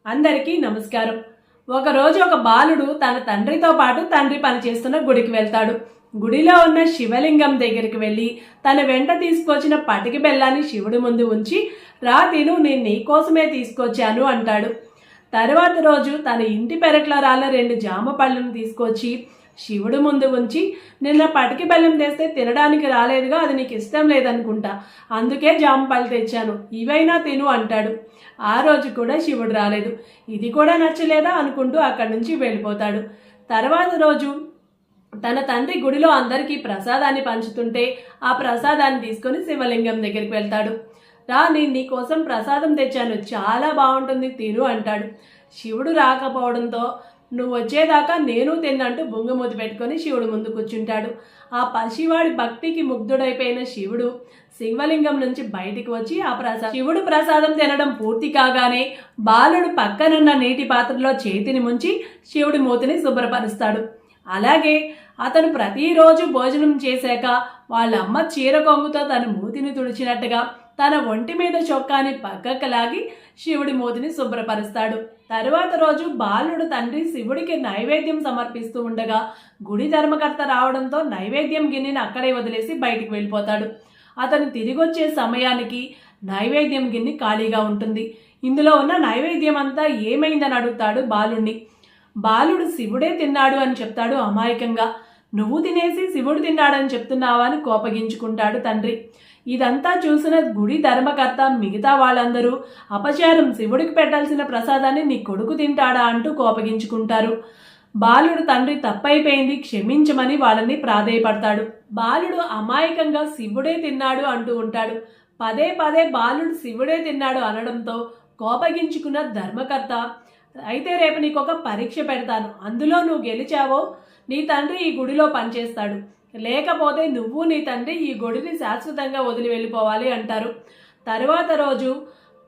అందరికీ నమస్కారం. ఒకరోజు ఒక బాలుడు తన తండ్రితో పాటు తండ్రి పనిచేస్తున్న గుడికి వెళ్తాడు. గుడిలో ఉన్న శివలింగం దగ్గరికి వెళ్ళి తన వెంట తీసుకొచ్చిన పటికి బెల్లాన్ని శివుడి ముందు ఉంచి, రా తిను, నేను నీకోసమే తీసుకొచ్చాను అంటాడు. తర్వాత రోజు తన ఇంటి పెరట్లో రాళ్ళ 2 జామ పళ్ళను తీసుకొచ్చి శివుడు ముందు ఉంచి, నిన్న పటికి బెల్లం తెస్తే తినడానికి రాలేదుగా, అది నీకు ఇష్టం లేదనుకుంటా, అందుకే జామ పళ్ళు తెచ్చాను, ఇవైనా తిను అంటాడు. ఆ రోజు కూడా శివుడు రాలేదు. ఇది కూడా నచ్చలేదా అనుకుంటూ అక్కడి నుంచి వెళ్ళిపోతాడు. తర్వాత రోజు తన తండ్రి గుడిలో అందరికీ ప్రసాదాన్ని పంచుతుంటే ఆ ప్రసాదాన్ని తీసుకొని శివలింగం దగ్గరికి వెళ్తాడు. రా, నేను నీకోసం ప్రసాదం తెచ్చాను, చాలా బాగుంటుంది, తిను అంటాడు. శివుడు రాకపోవడంతో నువ్వు వచ్చేదాకా నేను తిన్నంటూ బొంగుమూతి పెట్టుకొని శివుడు ముందు కూర్చుంటాడు. ఆ పసివాడి భక్తికి ముగ్ధుడైపోయిన శివుడు శివలింగం నుంచి బయటికి వచ్చి శివుడు ప్రసాదం తినడం పూర్తి కాగానే బాలుడు పక్కనున్న నీటి పాత్రలో చేతిని ముంచి శివుడి మూతిని శుభ్రపరుస్తాడు. అలాగే అతను ప్రతిరోజు భోజనం చేశాక వాళ్ళ అమ్మ చీర కొంగుతో తన మూతిని తుడిచినట్టుగా తన ఒంటి మీద చొక్కాని పక్కకు లాగి శివుడి మూతిని శుభ్రపరుస్తాడు. తరువాత రోజు బాలుడు తండ్రి శివుడికి నైవేద్యం సమర్పిస్తూ ఉండగా గుడి ధర్మకర్త రావడంతో నైవేద్యం గిన్నెని అక్కడే వదిలేసి బయటికి వెళ్ళిపోతాడు. అతను తిరిగి వచ్చే సమయానికి నైవేద్యం గిన్నె ఖాళీగా ఉంటుంది. ఇందులో ఉన్న నైవేద్యం అంతా ఏమైందని అడుగుతాడు బాలుడిని. బాలుడు శివుడే తిన్నాడు అని చెప్తాడు అమాయకంగా. నువ్వు తినేసి శివుడు తిన్నాడని చెప్తున్నావా అని కోపగించుకుంటాడు తండ్రి. ఇదంతా చూసిన గుడి ధర్మకర్త మిగతా వాళ్ళందరూ అపచారం, శివుడికి పెట్టాల్సిన ప్రసాదాన్ని నీ కొడుకు తింటాడా అంటూ కోపగించుకుంటారు. బాలుడు తండ్రి తప్పైపోయింది, క్షమించమని వాళ్ళని ప్రాధేయపడతాడు. బాలుడు అమాయకంగా శివుడే తిన్నాడు అంటూ ఉంటాడు. పదే పదే బాలుడు శివుడే తిన్నాడు అనడంతో కోపగించుకున్న ధర్మకర్త, అయితే రేపు నీకు ఒక పరీక్ష పెడతాను, అందులో నువ్వు గెలిచావో నీ తండ్రి ఈ గుడిలో పనిచేస్తాడు, లేకపోతే నువ్వు నీ తండ్రి ఈ గుడిని శాశ్వతంగా వదిలి వెళ్ళిపోవాలి అంటారు. తరువాత రోజు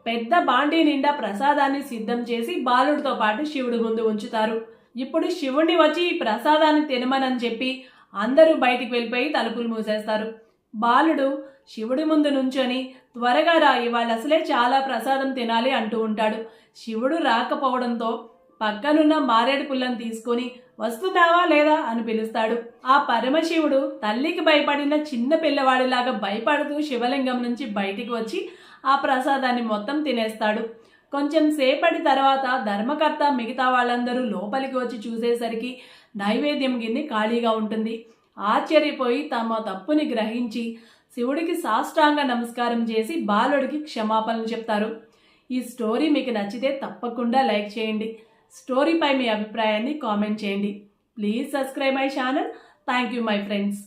పెద్ద బాండీ నిండా ప్రసాదాన్ని సిద్ధం చేసి బాలుడితో పాటు శివుడి ముందు ఉంచుతారు. ఇప్పుడు శివుడిని వచ్చి ఈ ప్రసాదాన్ని తినమని చెప్పి అందరూ బయటికి వెళ్ళిపోయి తలుపులు మూసేస్తారు. బాలుడు శివుడి ముందు నుంచొని, త్వరగా రా, ఇవాళ అసలే చాలా ప్రసాదం తినాలి అంటూ ఉంటాడు. శివుడు రాకపోవడంతో పక్కనున్న మారేడు పుల్లను తీసుకొని, వస్తున్నావా లేదా అని పిలుస్తాడు. ఆ పరమశివుడు తల్లికి భయపడిన చిన్న పిల్లవాడిలాగా భయపడుతూ శివలింగం నుంచి బయటికి వచ్చి ఆ ప్రసాదాన్ని మొత్తం తినేస్తాడు. కొంచెం సేపటి తర్వాత ధర్మకర్త మిగతా వాళ్ళందరూ లోపలికి వచ్చి చూసేసరికి నైవేద్యం గిన్నె ఖాళీగా ఉంటుంది. ఆశ్చర్యపోయి తమ తప్పుని గ్రహించి శివుడికి సాష్టాంగ నమస్కారం చేసి బాలుడికి క్షమాపణలు చెప్తారు. ఈ స్టోరీ మీకు నచ్చితే తప్పకుండా లైక్ చేయండి. స్టోరీపై మీ అభిప్రాయాన్ని కామెంట్ చేయండి. Please subscribe my channel. Thank you my friends.